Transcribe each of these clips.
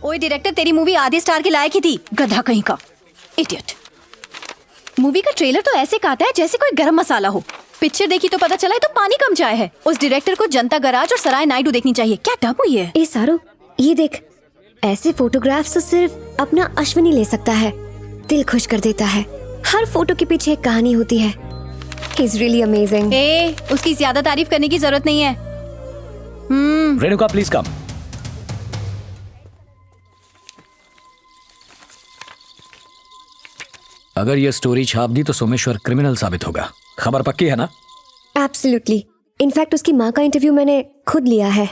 ओए डायरेक्टर, तेरी मूवी आधे स्टार के लायक ही थी, गधा कहीं का, इडियट। मूवी का ट्रेलर तो ऐसे काटा है जैसे कोई गरम मसाला हो। पिक्चर देखी तो पता चला है तो पानी कम चाय है। उस डायरेक्टर को जनता गराज और सराय नायडू देखनी चाहिए। क्या डब हुई है। ए सारो, ये देख, ऐसे फोटोग्राफ्स तो सिर्फ अपना अश्विनी ले सकता है। दिल खुश कर देता है। हर फोटो के पीछे एक कहानी होती है। He is really amazing. उसकी ज्यादा तारीफ करने की जरूरत नहीं है। Renuka please come. अगर ये स्टोरी छाप दी तो सोमेश्वर क्रिमिनल साबित होगा। खबर पक्की है ना? Absolutely. इनफैक्ट उसकी माँ का इंटरव्यू मैंने खुद लिया है।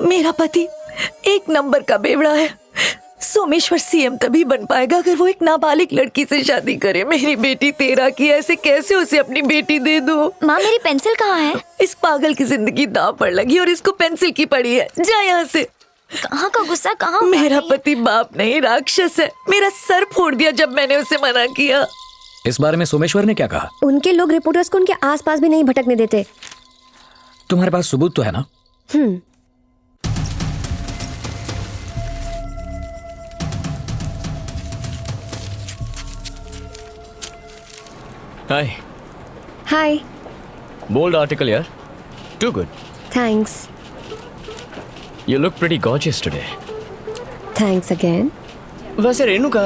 मेरा पति एक नंबर का बेवड़ा है। सोमेश्वर सीएम तभी बन पाएगा अगर वो एक नाबालिग लड़की से शादी करे। मेरी बेटी 13 की, ऐसे कैसे उसे अपनी बेटी दे दो? माँ, मेरी पेंसिल कहाँ है? इस पागल की जिंदगी दांव पर लगी और इसको पेंसिल की पड़ी है। जा यहाँ से। कहाँ का गुस्सा, कहाँ? मेरा पति बाप नहीं, राक्षस है। मेरा सर फोड़ दिया जब मैंने उसे मना किया। इस बारे में सोमेश्वर ने क्या कहा? उनके लोग रिपोर्टर्स को उनके आसपास भी नहीं भटकने देते। तुम्हारे पास सबूत तो है ना? हाय। हाय। बोल्ड आर्टिकल यार। Too good. Thanks. You look pretty gorgeous today. Thanks again. वैसे रेणुका,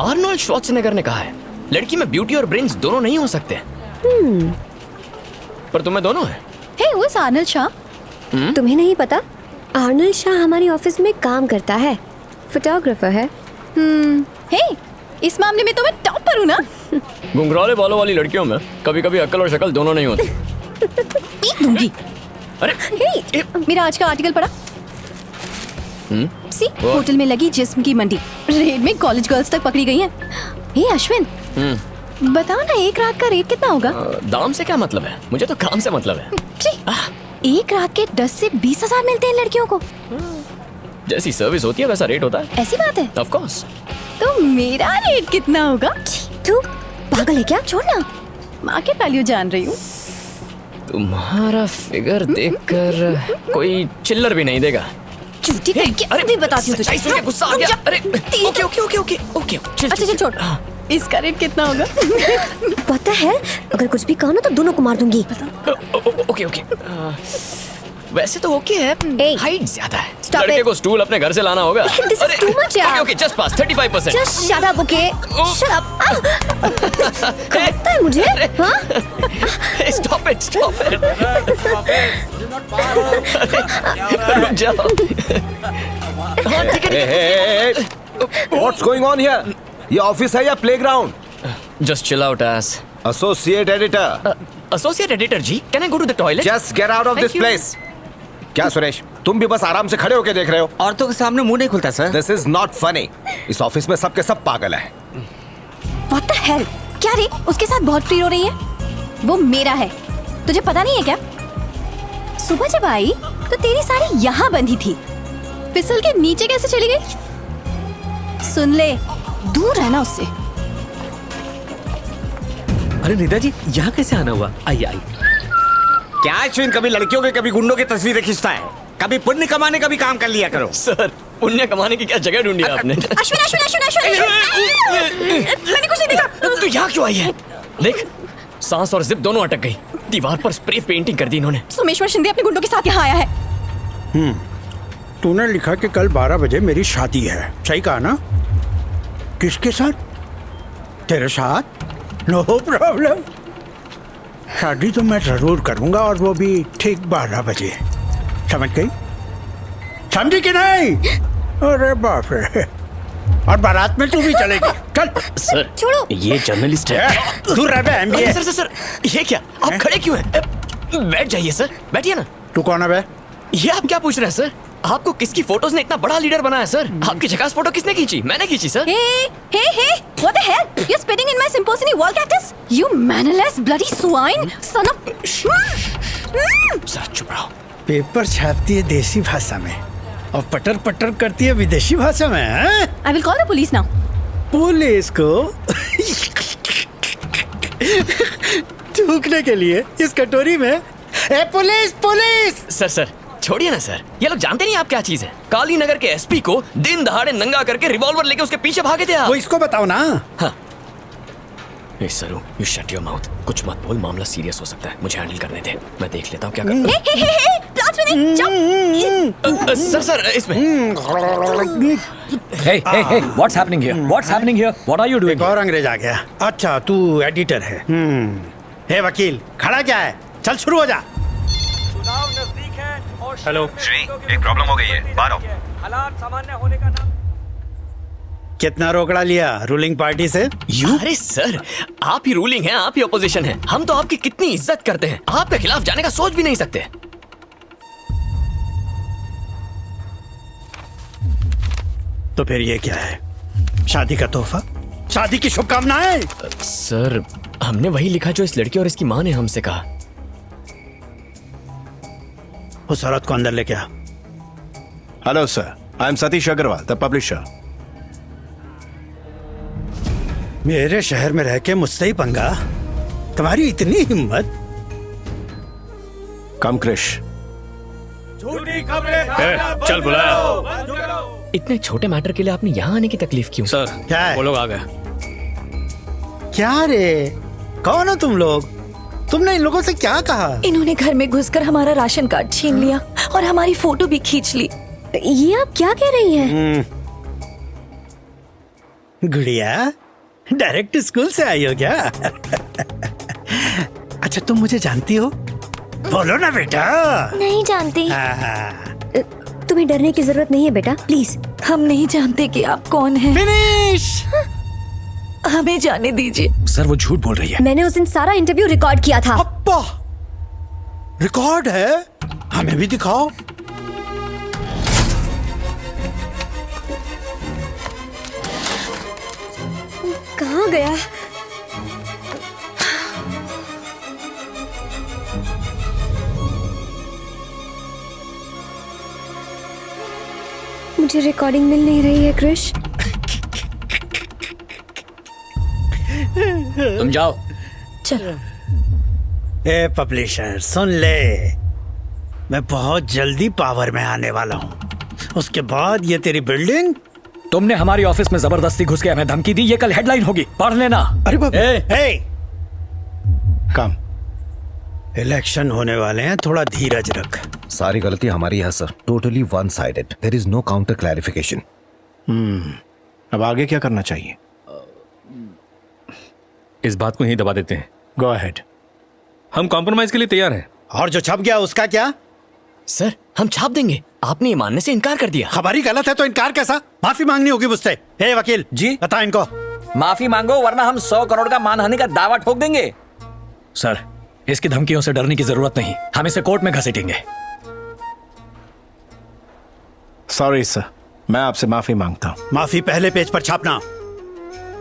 आर्नोल्ड श्वार्ज़नेगर ने कहा है लड़की में ब्यूटी और ब्रेन्स दोनों नहीं हो सकते। पर तुम्हें दोनों है। हे, वो आर्नल्ड शाह। तुम्हें नहीं पता? आर्नल्ड शाह हमारी ऑफिस में काम करता है, फोटोग्राफर है। हे, इस मामले में तो मैं टॉपर हूँ ना। घुंघराले बालों वाली लड़कियों में कभी कभी अक्ल और शक्ल दोनों नहीं होती। पीट दूंगी। अरे हे, मेरा आज का आर्टिकल पढ़ा। सी, होटल में लगी जिस्म की मंडी, रेड में कॉलेज गर्ल्स तक पकड़ी गई हैं। हे अश्विन, बताओ ना, एक रात का रेट कितना होगा? दाम से क्या मतलब है? मुझे तो काम से मतलब है। एक रात के 10 से 20,000 मिलते हैं लड़कियों को। जैसी सर्विस होती है वैसा रेट होता है। ऐसी बात है? Of course. तो मेरा रेट कितना होगा? तू पागल है क्या? छोड़ना। मार्केट वैल्यू जान रही हूँ। तुम्हारा फिगर देखकर कोई चिल्लर भी नहीं देगा। झूठी करके अभी बताती हूँ तुझे। सच्चाई सुन के गुस्सा आ गया। अरे okay okay okay okay okay चल अच्छा छोड़। इसका रेट कितना होगा? पता है, अगर कुछ भी कहा ना तो दोनों को मार दूंगी। Okay okay. वैसे तो ओके है, हाइट ज्यादा है। Stop लड़के it. को स्टूल अपने घर से लाना होगा। This is too much, यार। ओके जस्ट पास 35%। Just shut up, okay? Shut up. कहता है मुझे? हाँ? Stop it. रुक जाओ। हाँ, ठीक है। What's going on here? ये ऑफिस है या playground? Just chill out, ass. Associate editor, Associate editor ji, can I go to the toilet? Just get out of Thank this you. Place. क्या सुरेश, तुम भी बस आराम से खड़े होके देख रहे हो? औरतों के सामने मुंह नहीं खुलता sir. This is not funny. इस ऑफिस में सबके सब पागल हैं। What the hell? क्या रे, उसके साथ बहुत फ्री हो रही है? वो मेरा है, तुझे पता नहीं है क्या? सुबह जब आई तो तेरी साड़ी यहाँ बंधी थी, फिसल के नीचे कैसे चली गई? सुन ले, दूर रहना उससे। अरे निदा जी, यहाँ कैसे आना हुआ? आइए आइए। क्या अश्विन, कभी लड़कियों के कभी गुंडों की तस्वीरें खींचता है, कभी पुण्य कमाने का भी काम कर लिया करो। सर, पुण्य कमाने की क्या जगह ढूंढी है आपने? अश्विन अश्विन अश्विन अश्विन, मैंने कुछ नहीं देखा। तू यहाँ क्यों आई है? देख, सांस और जिप दोनों अटक गई। दीवार पर स्प्रे पेंटिंग कर दी इन्होंने। सोमेश्वर शिंदे अपने गुंडों के साथ यहाँ आया है। तूने लिखा कि कल 12 बजे मेरी शादी है, सही कहा ना? किसके साथ? तेरे साथ? No problem. शादी तो मैं जरूर करूंगा, और वो भी ठीक 12 बजे। समझ गई? समझी कि नहीं? अरे बाप रे, और बारात में तू भी चलेगी। चल। सर, छोड़ो। ये जर्नलिस्ट है। दूर रह बे, MBA। सर सर सर, ये क्या? आप खड़े क्यों हैं? बैठ जाइए सर, बैठिए ना। तू कौन है बे? ये आप क्या पूछ रहे हैं सर? आपको किसकी फोटोज ने इतना बड़ा लीडर बनाया सर? आपकी झकास फोटो किसने खींची? मैंने खींची sir. Hey, what the hell? You're spitting in my symphony wall cactus? You mannerless bloody swine, son of... sir चुप रहो। पेपर छापती है देसी भाषा में और पटर पटर करती है विदेशी भाषा में, हैं? I will call the police now. Police को थूकने के लिए इस कटोरी में। ए पुलिस पुलिस! सर सर, छोड़िए ना सर, ये लोग जानते नहीं आप क्या चीज है। काली नगर के एसपी को दिन दहाड़े नंगा करके रिवॉल्वर लेके उसके पीछे भागे थे आप। वो इसको बताओ ना। हाँ। ए सरू, यू शट योर माउथ। कुछ मत बोल, मामला सीरियस हो सकता है। मुझे हैंडल करने दे, मैं देख लेता हूँ क्या करना है। सर इसमें Hey, hey, hey, what's happening here? What's happening here? What are you doing? एक और अंग्रेज आ गया। अच्छा तू एडिटर है। हे वकील, खड़ा क्या है? चल शुरू हो जा। हेलो श्री, एक प्रॉब्लम हो गई है, बाहर आओ। हालात सामान्य होने का नाम। कितना रोकड़ा लिया रूलिंग पार्टी से? अरे सर, आप ही रूलिंग हैं, आप ही ऑपोजिशन हैं। हम तो आपकी कितनी इज्जत करते हैं, आपके खिलाफ जाने का सोच भी नहीं सकते। तो फिर ये क्या है? शादी का तोहफा? शादी की शुभकामनाएं? सर, हमने वही लिखा जो इस लड़की और इसकी माँ ने हमसे कहा। उस औरत को अंदर लेके आ। Hello sir, I am Satish Agarwal, the publisher. मेरे शहर में रह के मुझसे ही पंगा? तुम्हारी इतनी हिम्मत? कम क्रिश। चल बुलाया। इतने छोटे मैटर के लिए आपने यहाँ आने की तकलीफ क्यों? सर क्या है? वो लोग आ गए। क्या रे, कौन हो तुम लोग? तुमने इन लोगों से क्या कहा? इन्होंने घर में घुसकर हमारा राशन कार्ड छीन लिया और हमारी फोटो भी खींच ली। ये आप क्या कह रही हैं? गुड़िया, डायरेक्ट स्कूल से आई हो क्या? अच्छा तुम मुझे जानती हो? बोलो ना बेटा। नहीं जानती। हाँ। तुम्हें डरने की जरूरत नहीं है बेटा, प्लीज। हम नहीं जानते कि आप कौन हैं। फिनिश। हमें जाने दीजिए। सर वो झूठ बोल रही है। मैंने उस दिन सारा इंटरव्यू रिकॉर्ड किया था। अब्बा, रिकॉर्ड है? हमें भी दिखाओ। कहाँ गया? मुझे रिकॉर्डिंग मिल नहीं रही है क्रिश। तुम जाओ। चलो। ए पब्लिशर सुन ले, मैं बहुत जल्दी पावर में आने वाला हूँ। उसके बाद ये तेरी बिल्डिंग। तुमने हमारी ऑफिस में जबरदस्ती घुस के हमें धमकी दी, ये कल हेडलाइन होगी, पढ़ लेना। अरे बाप रे। कम। इलेक्शन होने वाले हैं, थोड़ा धीरज रख। सारी गलती हमारी है sir, totally one sided, there is no counter clarification. अब आगे क्या करना चाहिए? इस बात को यहीं दबा देते हैं। Go ahead. हम कॉम्प्रोमाइज के लिए तैयार हैं। और जो छप गया उसका क्या? सर, हम छाप देंगे। आपने ये मानने से इनकार कर दिया। खबर ही गलत है तो इनकार कैसा? माफी मांगनी होगी मुझसे। हे वकील जी, बता इनको। माफी मांगो वरना हम 100 करोड़ का मानहानि का दावा ठोक देंगे। सर, इसकी धमकियों से डरने की जरूरत नहीं, हम इसे कोर्ट में घसीटेंगे। सॉरी सर, मैं आपसे माफी मांगता हूँ। माफी पहले पेज पर छापना।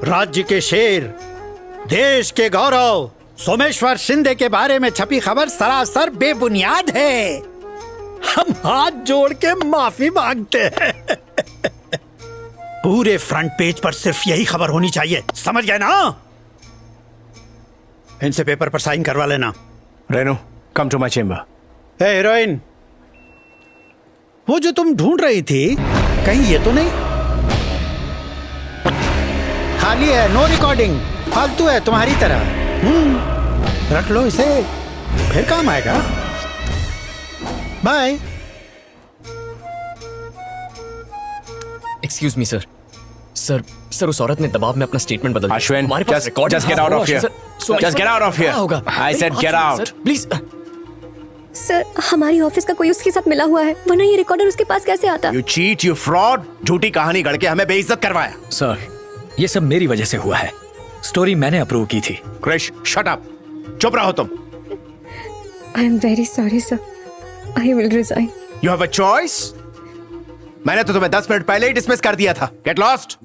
राज्य के शेर, देश के गौरव सोमेश्वर शिंदे के बारे में छपी खबर सरासर बेबुनियाद है। हम हाथ जोड़ के माफी मांगते हैं। पूरे फ्रंट पेज पर सिर्फ यही खबर होनी चाहिए, समझ गए ना? इनसे पेपर पर साइन करवा लेना। Renu, come to my chamber. Hey heroine, वो जो तुम ढूंढ रही थी कहीं ये तो नहीं? खाली है, नो रिकॉर्डिंग, फालतू है तुम्हारी तरह। रख लो इसे, फिर काम आएगा। Bye. Excuse me sir. Sir उस औरत ने दबाव में अपना स्टेटमेंट बदल दिया। अश्विन, हमारे पास record just get out of here. Just get out of here. होगा। I said get out. Please. Sir, हमारी ऑफिस का कोई उसके साथ मिला हुआ है, वरना ये रिकॉर्डर उसके पास कैसे आता? You cheat, you fraud, झूठी कहानी गढ़ के हमें बेइज्जत करवाया। सर, ये सब मेरी वजह से हुआ है। स्टोरी मैंने अप्रूव की थी। क्रिश, शट अप, चुप रहो तुम। I am very sorry sir, I will resign. You have a choice? मैंने तो तुम्हें 10 मिनट पहले ही डिसमिस कर दिया था। Get lost.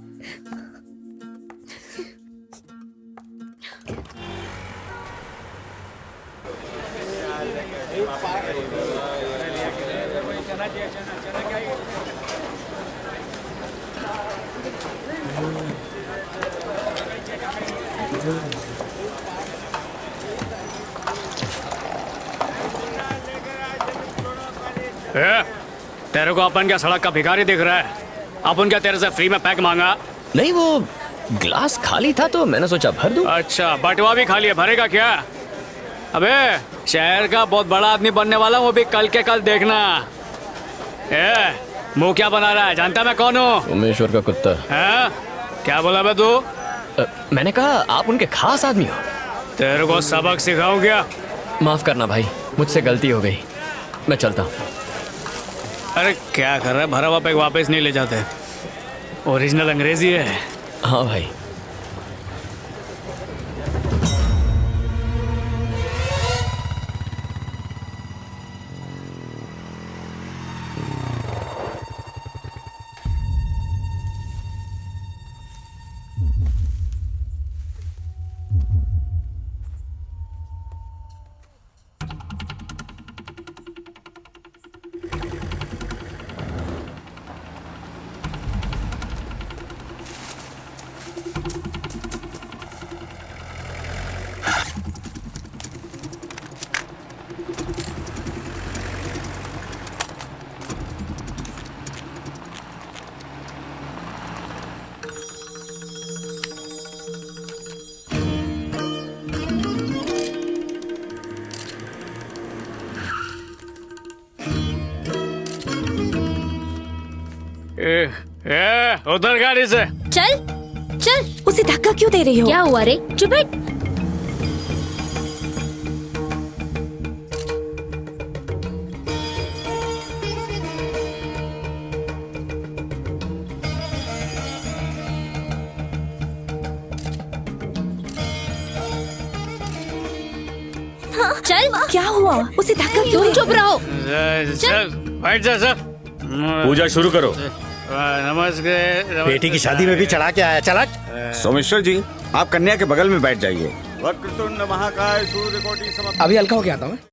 तेरे को अपन क्या सड़क का भिखारी दिख रहा है? अपन क्या तेरे से फ्री में पैक मांगा? नहीं, वो ग्लास खाली था तो मैंने सोचा भर दूं। अच्छा, बटवा भी खाली है, भरेगा क्या? अबे शहर का बहुत बड़ा आदमी बनने वाला हूँ, वो भी कल के कल देखना। मुंह क्या बना रहा है? जानता मैं कौन हूँ? सोमेश्वर का कुत्ता। है? क्या बोला बे तू? मैंने कहा आप उनके खास आदमी हो। तेरे को सबक सिखाऊं क्या? माफ करना भाई, मुझसे गलती हो गई, मैं चलता हूँ। अरे क्या कर रहा है? भरा हुआ पैक वापस नहीं ले जाते, ओरिजिनल अंग्रेजी है। हाँ भाई। उधर गाड़ी से चल चल। उसे धक्का क्यों दे रही हो? क्या हुआ रे? चुप बैठ। चल। क्या हुआ? उसे धक्का क्यों? तुम चुप रहो। चल बैठ जा सर। पूजा शुरू करो। नमस्कार। बेटी की शादी में भी चढ़ा के आया, चला। सोमेश्वर जी, आप कन्या के बगल में बैठ जाइए। वक्रतुंड महाकाय सूर्यकोटि समप्रभ। अभी हल्का हो गया था मैं।